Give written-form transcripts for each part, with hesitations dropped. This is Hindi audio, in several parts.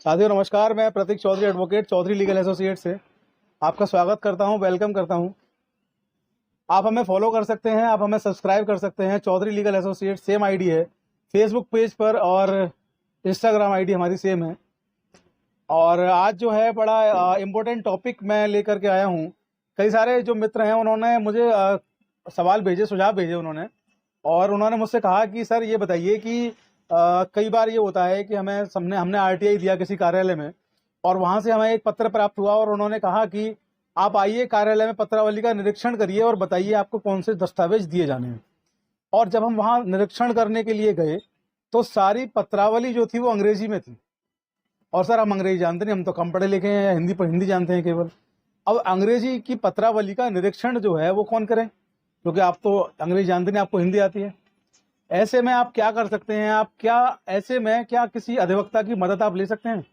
साथियों नमस्कार। मैं Prateek Chaudhary advocate Chaudhary legal associate से आपका स्वागत करता हूं, वेलकम करता हूं। आप हमें फॉलो कर सकते हैं, आप हमें सब्सक्राइब कर सकते हैं। Chaudhary legal associate same ID है फेसबुक पेज पर और इंस्टाग्राम आईडी हमारी सेम है। और आज जो है बड़ा इम्पोर्टेंट टॉपिक मैं लेकर के आया हूं। कई सारे जो मित्र हैं उन्होंने मुझे सवाल भेजे, सुझाव भेजे उन्होंने, और उन्होंने मुझसे कहा कि सर ये बताइए कि कई बार ये होता है कि हमने आरटीआई दिया किसी कार्यालय में और वहां से हमें एक पत्र प्राप्त हुआ और उन्होंने कहा कि आप आइए कार्यालय में पत्रावली का निरीक्षण करिए और बताइए आपको कौन से दस्तावेज दिए जाने हैं। और जब हम वहां निरीक्षण करने के लिए गए तो सारी पत्रावली जो थी वो अंग्रेजी में थी। और सर हम अंग्रेजी जानते नहीं, हम तो कम पढ़े लिखे हैं, या हिंदी पर हिंदी जानते हैं केवल। अब अंग्रेजी की पत्रावली का निरीक्षण जो है वो कौन करे, क्योंकि आप तो अंग्रेजी जानते नहीं, आपको हिंदी आती है। ऐसे में आप क्या कर सकते हैं, ऐसे में क्या किसी अधिवक्ता की मदद आप ले सकते हैं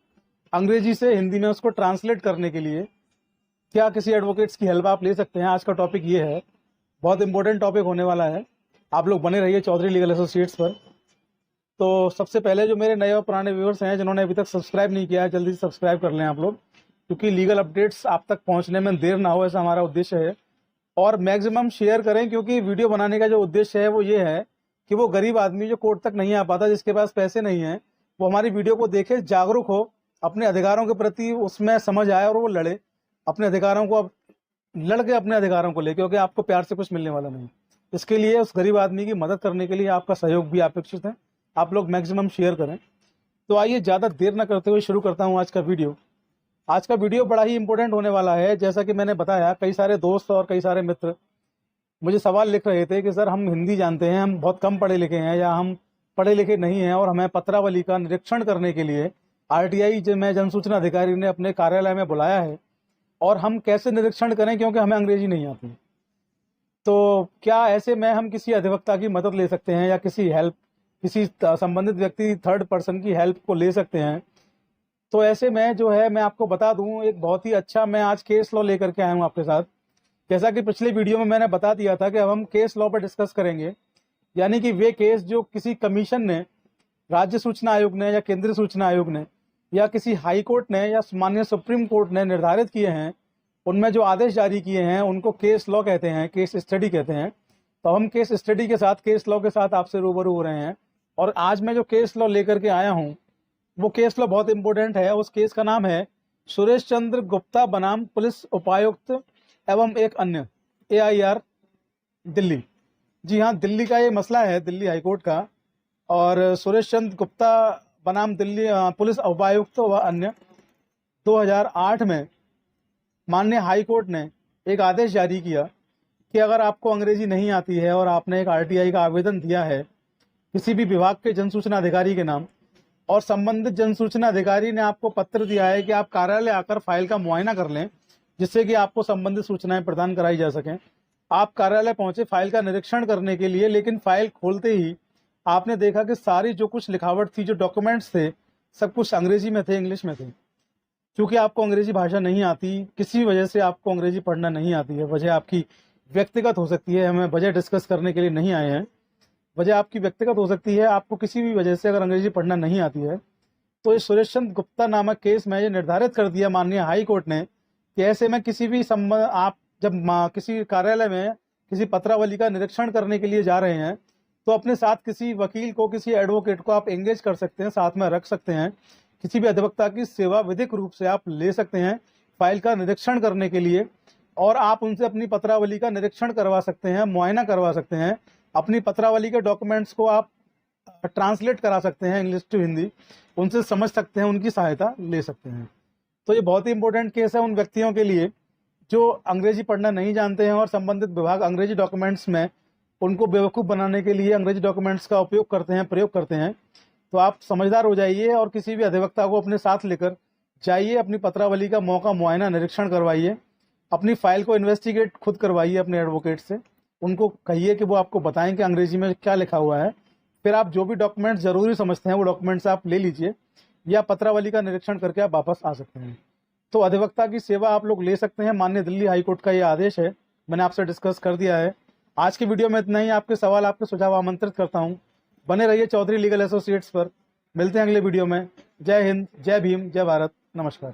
अंग्रेजी से हिंदी में उसको ट्रांसलेट करने के लिए? क्या किसी एडवोकेट्स की हेल्प आप ले सकते हैं? आज का टॉपिक ये है, बहुत इंपॉर्टेंट टॉपिक होने वाला है। आप लोग बने रहिए चौधरी लीगल एसोसिएट्स पर। तो सबसे पहले जो मेरे नए और पुराने व्यूअर्स हैं जिन्होंने अभी तक सब्सक्राइब नहीं किया है, जल्दी से सब्सक्राइब कर लें आप लोग, क्योंकि लीगल अपडेट्स आप तक पहुंचने में देर ना हो, ऐसा हमारा उद्देश्य है। और मैक्सिमम शेयर करें, क्योंकि वीडियो बनाने का जो उद्देश्य है वो ये है कि वो गरीब आदमी जो कोर्ट तक नहीं आ पाता, जिसके पास पैसे नहीं है, वो हमारी वीडियो को देखे, जागरूक हो, अपने अधिकारों के प्रति उसमें समझ आए और वो लड़े अपने अधिकारों को। अब लड़के अपने अधिकारों को ले, क्योंकि आपको प्यार से कुछ मिलने वाला नहीं। इसके लिए उस गरीब आदमी की मदद करने के लिए आपका सहयोग भी अपेक्षित है। आप लोग मैक्सिमम शेयर करें। तो आइए ज़्यादा देर न करते हुए शुरू करता हूँ आज का वीडियो। आज का वीडियो बड़ा ही इंपॉर्टेंट होने वाला है। जैसा कि मैंने बताया, कई सारे दोस्त और कई सारे मित्र मुझे सवाल लिख रहे थे कि सर हम हिंदी जानते हैं, हम बहुत कम पढ़े लिखे हैं, या हम पढ़े लिखे नहीं हैं, और हमें पत्रावली का निरीक्षण करने के लिए आरटीआई में जन सूचना अधिकारी ने अपने कार्यालय में बुलाया है, और हम कैसे निरीक्षण करें क्योंकि हमें अंग्रेजी नहीं आती। तो क्या ऐसे में हम किसी अधिवक्ता की मदद ले सकते हैं, या किसी संबंधित व्यक्ति थर्ड पर्सन की हेल्प को ले सकते हैं? तो ऐसे में जो है मैं आपको बता दूं, एक बहुत ही अच्छा मैं आज केस लॉ लेकर के आया हूं आपके साथ। जैसा कि पिछले वीडियो में मैंने बता दिया था कि अब हम केस लॉ पर डिस्कस करेंगे, यानी कि वे केस जो किसी कमीशन ने, राज्य सूचना आयोग ने, या केंद्रीय सूचना आयोग ने, या किसी हाई कोर्ट ने, या माननीय सुप्रीम कोर्ट ने निर्धारित किए हैं, उनमें जो आदेश जारी किए हैं उनको केस लॉ कहते हैं, केस स्टडी कहते हैं। तो हम केस स्टडी के साथ, केस लॉ के साथ आपसे रूबरू हो रहे हैं। और आज मैं जो केस लॉ लेकर के आया हूँ वो केस लॉ बहुत इंपॉर्टेंट है। उस केस का नाम है सुरेश चंद्र गुप्ता बनाम पुलिस उपायुक्त एवं एक अन्य, AIR दिल्ली। जी हाँ, दिल्ली का ये मसला है, दिल्ली हाईकोर्ट का। और सुरेश चंद्र गुप्ता बनाम दिल्ली पुलिस उपायुक्त व अन्य 2008 में माननीय हाई कोर्ट ने एक आदेश जारी किया कि अगर आपको अंग्रेजी नहीं आती है और आपने एक RTI का आवेदन दिया है किसी भी विभाग के जनसूचना अधिकारी के नाम, और संबंधित जनसूचना अधिकारी ने आपको पत्र दिया है कि आप कार्यालय आकर फाइल का मुआयना कर लें, जिससे कि आपको संबंधित सूचनाएं प्रदान कराई जा सकें। आप कार्यालय पहुंचे फाइल का निरीक्षण करने के लिए, लेकिन फाइल खोलते ही आपने देखा कि सारी जो कुछ लिखावट थी, जो डॉक्यूमेंट्स थे, सब कुछ अंग्रेजी में थे, इंग्लिश में थे। क्योंकि आपको अंग्रेजी भाषा नहीं आती, किसी वजह से आपको अंग्रेजी पढ़ना नहीं आती है, वजह आपकी व्यक्तिगत हो सकती है, हमें वजह डिस्कस करने के लिए नहीं आए हैं, वजह आपकी व्यक्तिगत हो सकती है, आपको किसी भी वजह से अगर अंग्रेजी पढ़ना नहीं आती है, तो इस सुरेश चंद्र गुप्ता नामक केस में ये निर्धारित कर दिया माननीय हाई कोर्ट ने कि ऐसे में किसी भी आप जब किसी कार्यालय में किसी पत्रावली का निरीक्षण करने के लिए जा रहे हैं तो अपने साथ किसी वकील को, किसी एडवोकेट को आप एंगेज कर सकते हैं, साथ में रख सकते हैं। किसी भी अधिवक्ता की सेवा विधिक रूप से आप ले सकते हैं फाइल का निरीक्षण करने के लिए, और आप उनसे अपनी पत्रावली का निरीक्षण करवा सकते हैं, मुआयना करवा सकते हैं। अपनी पत्रावली के डॉक्यूमेंट्स को आप ट्रांसलेट करा सकते हैं इंग्लिश टू हिंदी, उनसे समझ सकते हैं, उनकी सहायता ले सकते हैं। तो ये बहुत ही इंपॉर्टेंट केस है उन व्यक्तियों के लिए जो अंग्रेजी पढ़ना नहीं जानते हैं और संबंधित विभाग अंग्रेजी डॉक्यूमेंट्स में उनको बेवकूफ़ बनाने के लिए अंग्रेजी डॉक्यूमेंट्स का उपयोग करते हैं, प्रयोग करते हैं। तो आप समझदार हो जाइए और किसी भी अधिवक्ता को अपने साथ लेकर जाइए, अपनी पत्रावली का मौका मुआयना निरीक्षण करवाइए, अपनी फाइल को इन्वेस्टिगेट खुद करवाइए अपने एडवोकेट से। उनको कहिए कि वो आपको बताएं कि अंग्रेजी में क्या लिखा हुआ है। फिर आप जो भी डॉक्यूमेंट्स जरूरी समझते हैं वो डॉक्यूमेंट्स आप ले लीजिए, या पत्रावली का निरीक्षण करके आप वापस आ सकते हैं। तो अधिवक्ता की सेवा आप लोग ले सकते हैं। माननीय दिल्ली हाईकोर्ट का ये आदेश है, मैंने आपसे डिस्कस कर दिया है। आज की वीडियो में इतना ही। आपके सवाल, आपके सुझाव आमंत्रित करता हूँ। बने रहिए चौधरी लीगल एसोसिएट्स पर। मिलते हैं अगले वीडियो में। जय हिंद, जय भीम, जय भारत, नमस्कार।